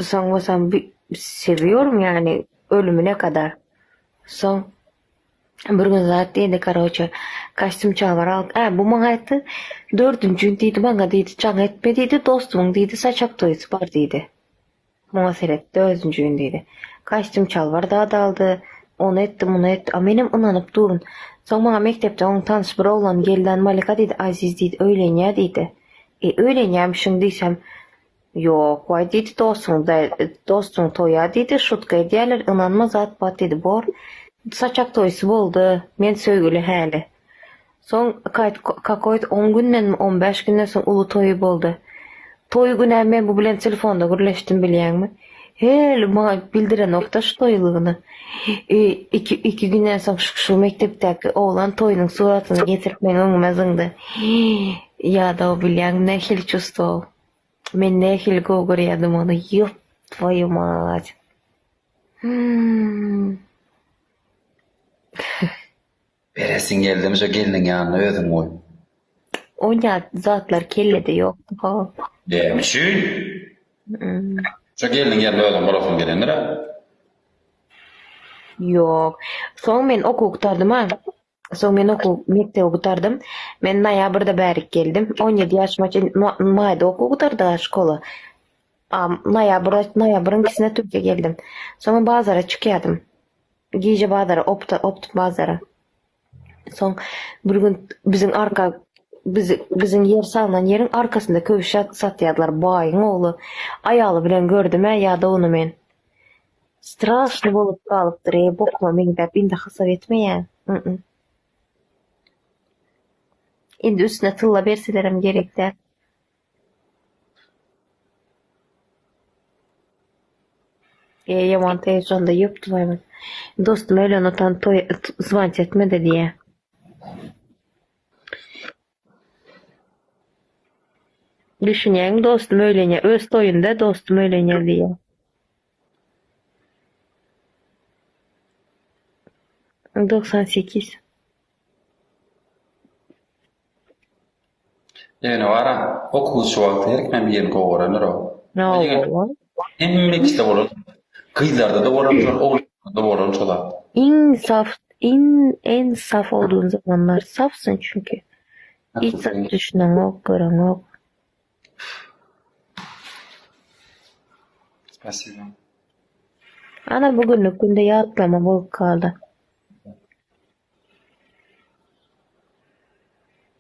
Son sen seviyorum yani ölümüne kadar. Son bir gün zat dedi karoça kaçtım çalvar al. Bu bana etti. Dördüncü gün dedi bana dedi can etme dedi dostumun dedi saçak toyusu var dedi. Bana seyret dördüncü gün dedi. Kaçtım çalvar daha daldı. Onu ettim onu ettim. Benim inanıp durun. Son bana mektepte onun tanış bir oğlan gelden Malika dedi Aziz dedi öyle ne dedi. Öyle neymişsin diysem yok vay dedi dostum toya dedi şutkaya diyerler inanmaz at bat dedi bor. Saçak toysu oldu. Men söygülü hali. Son kakoyt 10 günden mi 15 günden son ulu toyu boldu. Toyu güne men bu bilen telefonda gürleştim bilýän mi? Hel bana bildiren nokta şu toyluğunu. İki günden son şu mektepdeki oğlan toyunun suratını getirip men öňüme Ya da o bilýän ne hil çusto. Men ne hil gogurýadym onu yup tvoju mać. Beresin geldim şu gelinin yanına özüm oy. Onya zatlar kellede yok. Ha. Demişin. Şu gelinin yanına özüm bolasın gelenlere. Yok. Soň men okuw gutardım ha. Soň men mektep gutardım. Men noýabrda bärik geldim. 17 ýaşyma maýda okuw gutardy şkola. Noýabryň ikisine Türkiýe geldim. Soň bazara çykýardym. Gije bazara, opt bazara. Soň bir gün bizim yer salınan yerin arkasında köş satýarlar baýyň oğlu. Aýaly bilen gördüm ýa-da onu men. Strašno bolup kalıpdyr. Bokma meňde indi hasap etmeýän. Indi üstüne tylla bersilerem gerekler. Yaman telefonda ýöpdi baýman. Dostum öyle otan toy zvant etmedi diye. Düşünýäň dostum öýleňe öz toýunda dostum öýleňe diye. — 98. Yani vara okuwçy wagty herkem ýen gowaranır o. Ne oldu? Hemmekde bolan. Kıylarda da bolan, oğlanlarda da bolan çolar. En saf olduğun zamanlar safsın çünkü. Hiç saf düşünen yok, gören yok. Spasibo. Ana bugünlük günde yatlama bolup kaldı.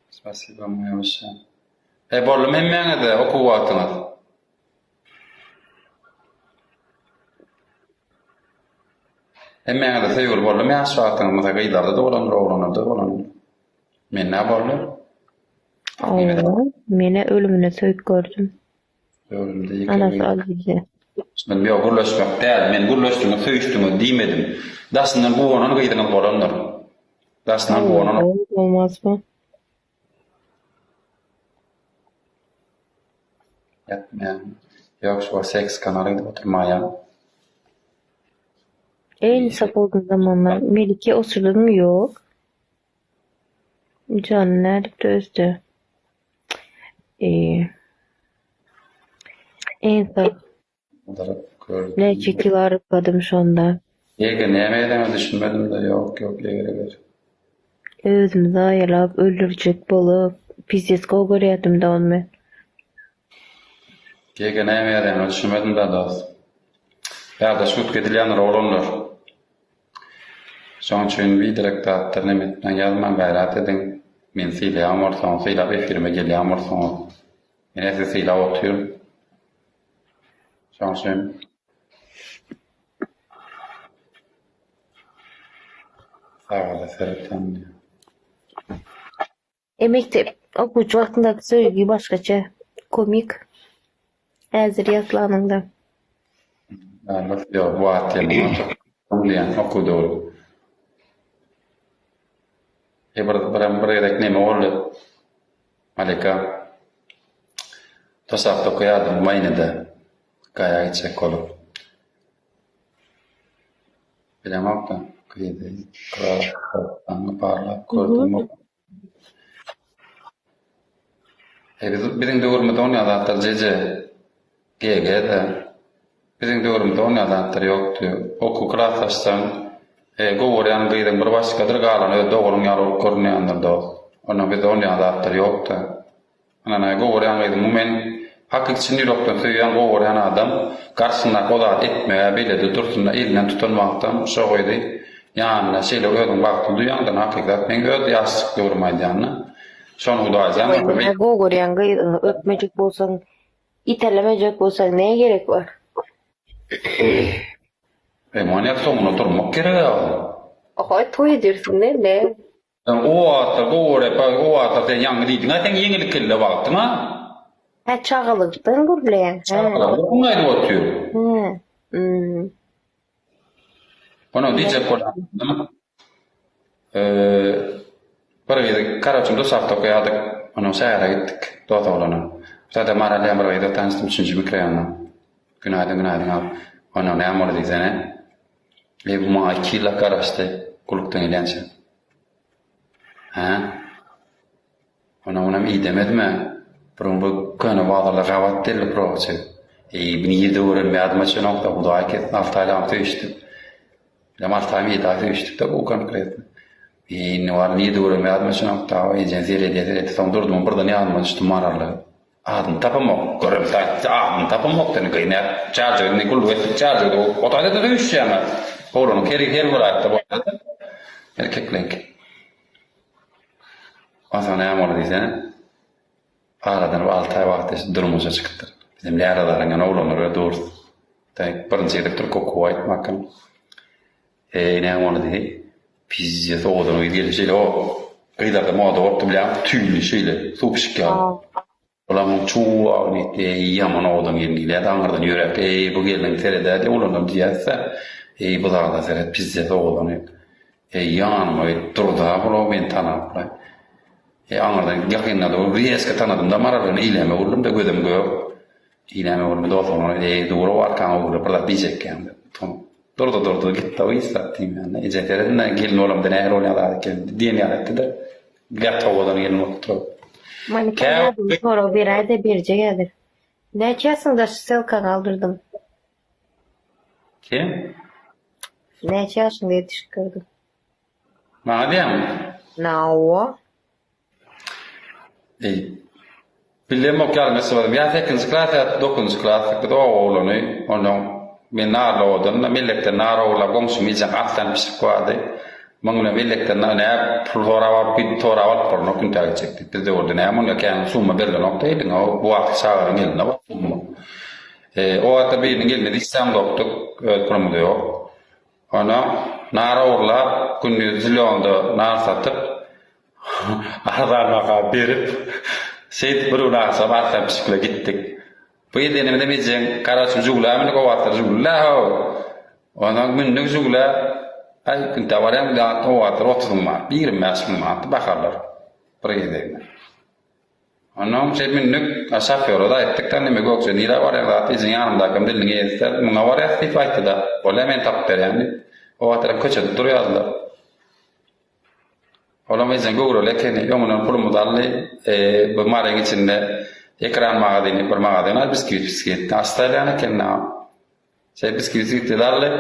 Spasibo moja uşa. Bollum hemmeňizde okuw wagtyňyz. Hemmeňizde söýgül bollum ýaş wagtyňyzda gıylarda da bolan, oğlanlarda da bolan. Men nä boldy? Mene ölümüne söýüp gördüm. Ölümde ýeke. Anası Azize. Men bir gurlaşmak däl, men gurlaşdyňy söýüşdiňi diýmedim. Daşyndan gowanan gıydyňyz bolanlar. Daşyndan gowanan. Olmaz mı? Yapmayan. Yok şu seks kanalyda oturmayan. En saf olduğun zamanlar Melike osurdun mu? Yok. Can nerede dözdü? En saf. Ne çekiler arıkladım şonda. Ege näme düşünmedim de yok ýeger. Özümüzü ayarlap öldürecek bolup pizdes gogoryadım da onu. Ege näme düşünmedim de das. Ya da şut gedilýän oğlanlar. Şoň üçin direkt atdyrnym etmän ýazman bärat ediň. Men silýam bolsam, silap efirime gelýär bolsam. Men ese silap oturum. Şoň üçin sağda sertten. Mektep okuwçy wagtyndaky söýgi başgaça komik. Häzir ýatlanynda. Yok bu atletim. Anlayan okudu. Bir gerek neme oldu. Malika. Tosaqda koyadım maynada. Kaya geçecek olup. Bilemem da. Kıydı. Kral. Parlak. Gördüm. Birinde görmedi onu ya da hatta cece. GG'de. Bizim döwrümde o nazatlar ýokdy. Oku klaslaşsan, gowuryan gyýdyň bir başgadyr galan öýde oğlum ýaly bolup görünýändir do. Ona biz o nazatlar ýokdy. Ana gowuryan gyýdym, men hakykçy ýokdan söýýän gowuryan adam garşyna godat etmege biledi, dursunda elinden tutanmakdan şo goýdy. Ýanyna şeýle öýdüň wagty duýandan hakykat men öz ýaşlyk görmäýänni. Şonu hudaýjam. Gogorýan gyýdyň, öpmejek bolsaň, itelemejek bolsaň näme gerek bar? Manyak soňuna durmak gerek. Oha, toý edersin näme? O wagtda o wagtda sen ýaňy diýdiň, sen ýeňilik kelde wagtyma. Ha, çağılıkdan gürleýän. Bu näde otýar? Onu diýjek bolan. Bir ýerde Karaçymda safta goýadyk, onu şäherä gitdik, doda bolana. Zaten maralýan bir ýerde tanışdym 3-nji mikroýanda. Günaýdyn. Onu näme bolu diýsene? Bu maňa 2 ýyla garaşdy, gulukdan elänçe. Ona iyi demedime. Bu köne wagtlarda gawat deli proçy. Bini ýerde öwrenmädim açan nokta bu da ket naftalam töýüşdi. Lamartam ýeda töýüşdi de bu konkret. Ne var ýerde öwrenmädim açan nokta ejen zerede sondurdum birden ýanyma düşdüm mararly. Adym tapamak, görüp adym tapamakdan gyna charjyny gulwet charjyny otayda da töýüşýär. Oğlum her bolatda bu. Erkeklik. Asana ýamol diýsen. Aradan 6 ay wagt durmuşa çykdy. Bizim lärarlaryň oğlanlary dur. Taýyp birinji direktor koku aýtmakym. Näme bolu diýdi? Pizze soğudan öýdýär şeýle o. Gyýdarda moda bolup bilýän tüýli şeýle sopşyk ýa. Olamyň çuwa nitde ýaman oğlan ýerinde daňyrdan ýörek. Bu gelin terede oğlanlar diýärse, bu dagda seret pizze soğudan. Ýanyma durda bolu men tanap. Aňyrdan ýakynda bir eski tanadım da mararlyny ileme boldum da gözüm göp. Ileme boldum da sonra duro arkan boldum bir diýjek ýa-da. Durdu gitdi o ýatdym ýa-da. Ejeterden gelin olam da näher bolýar eken diýenýärdi de. Gat owadan gelin oturup. Mani kanadım sonra bir ayda berjegedir. Näçe ýaşyňda selka galdyrdım? Kim? Näçe ýaşyňda ýetişkirdin? Maňa diýäň. Nawa. Bilem ok gelmesi var. Ya 8. klas, 9. klas, da oğlunu, onu men narladan, millekten narla gomsumizan aftan psikwade. Mangla millekten ne flora pit tora wat porno kunta çekti. De orada ne amon yakan summa belli nokta edin o bu wagt sağa geldi var. O tabii gelmedi İslam doktor promoda yok. Ona nara orla kunni zilyonda nar satıp aralarına berip Seyit bir uğrasa barta psikla gittik. Bu yedenimde bizden Karaçym jugla meni gowatar jugla. Onaň günlük jugla ay kunta waram da gowatar otyrma. 20 manat bakarlar. Bir yedenime. Onaň şeýminlik aşafyora da etdikden nime goksa nira waram da izin ýanymda kim dilini ýetler. Muňa waram aýtdy da. Bola men tap berýärdi. O wagtda köçede durýarlar. Olam ezen gowro lekeni ýomuna pulum dally bu marang içinde ekran magazyny bir magazyn biskit astaýany kenna. Şeý biskit dally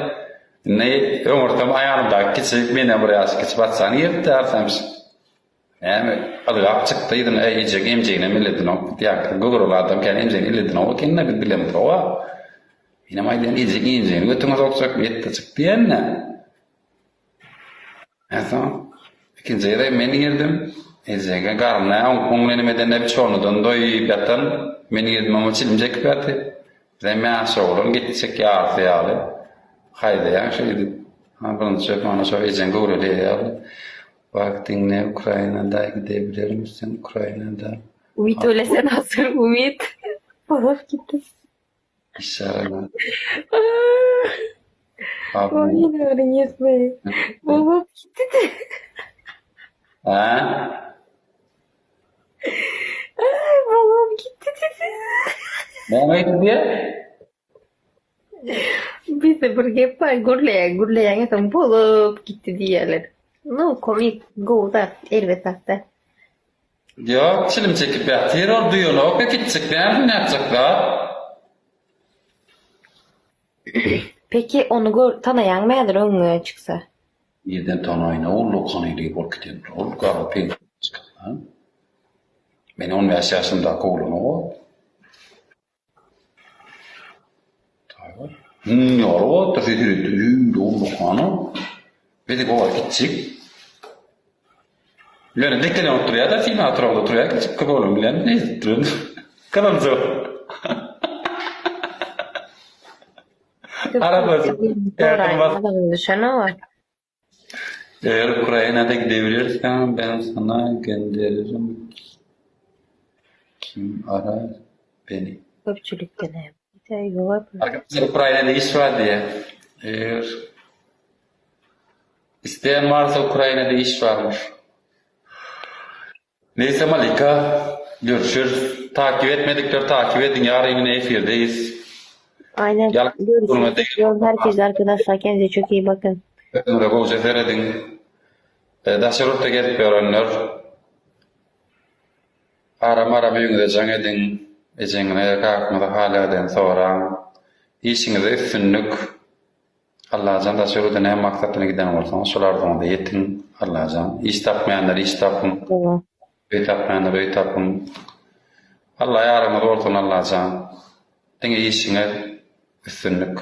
ne ömürtem aýanymda kiçik mene bir ýaş kiçik batsan ýerde artamyş. Näme alyp çykdy ýa-da eýjek emjegine milletden ok diýak gowro adam ken emjegine milletden ok kenna bilem towa. Ine maýdan eýjek emjegine götüňe soksak ýetdi çykdy ýa-da. İkinci yere men girdim. Ezege garna oňlenmeden hep çonudan doýup ýatan meni girdim ama çilimjek berdi. Zäme aşagolun gitjek ýaly. Haýda ýaşaýdy. Birinçe mana şo ejen gowra diýýär. Wagtyňny Ukrainada gidebilirmisin Ukrainada? Umit öylesen hazır Umit. Babam gitti. İnşallah. Babam yine öğreniyetmeyi. Babam gitti de. Babam gitti dedi. Näme diýdi? Bizde bir gep var, gurleýän ýatam bolup gitti diýerler. No, komik, goda, elbetde. Yok, çilim çekip ýatyr, ol duýuny ok gitjek, näme näçekler? Peki onu tanayan mädir öňüňe çyksa? Ýerden tanaýyna ulu kanyly bolup giden. Ol galy pen. Men 15 ýaşynda gowlum o. Taýýar. Ýa, da ýürüdüm, ulu kany. Bedi gowa gitjik. Lönü dekene oturuyor da film atrağında oturuyor. Küçük oğlum bilen ne ettirin? Kalan zor. Arabası. Adamın düşene var. Eğer Ukrayna'da gidebilirsen ben sana gönderirim. Kim arar beni? Köpçülükten hem. Yok. Arkadaşlar Ukrayna'da iş var diye. Eğer isteyen varsa Ukrayna'da iş varmış. Neyse Malika, görüşürüz. Takip etmedikleri takip edin. Yarın yine efirdeyiz. Aynen. Görüşürüz. Herkes arkadaşlar kendinize çok iyi bakın. Ömre gowy sefer edin. Daşarutda gelip öğrenler. Aram öňüňde jaň edin. Ejeňine kalkmada haladan sonra işiňize üstünlük. Allah'tan daşarutda ne maksatyna giden bolsaň şolardan da yetin. Allah'tan iş tapmayanlar iş tapın. Tamam. Öýtapmayanlar öýtapyn. Allah ýaramy bolsun Allah'tan. Diňe işiňe üstünlük.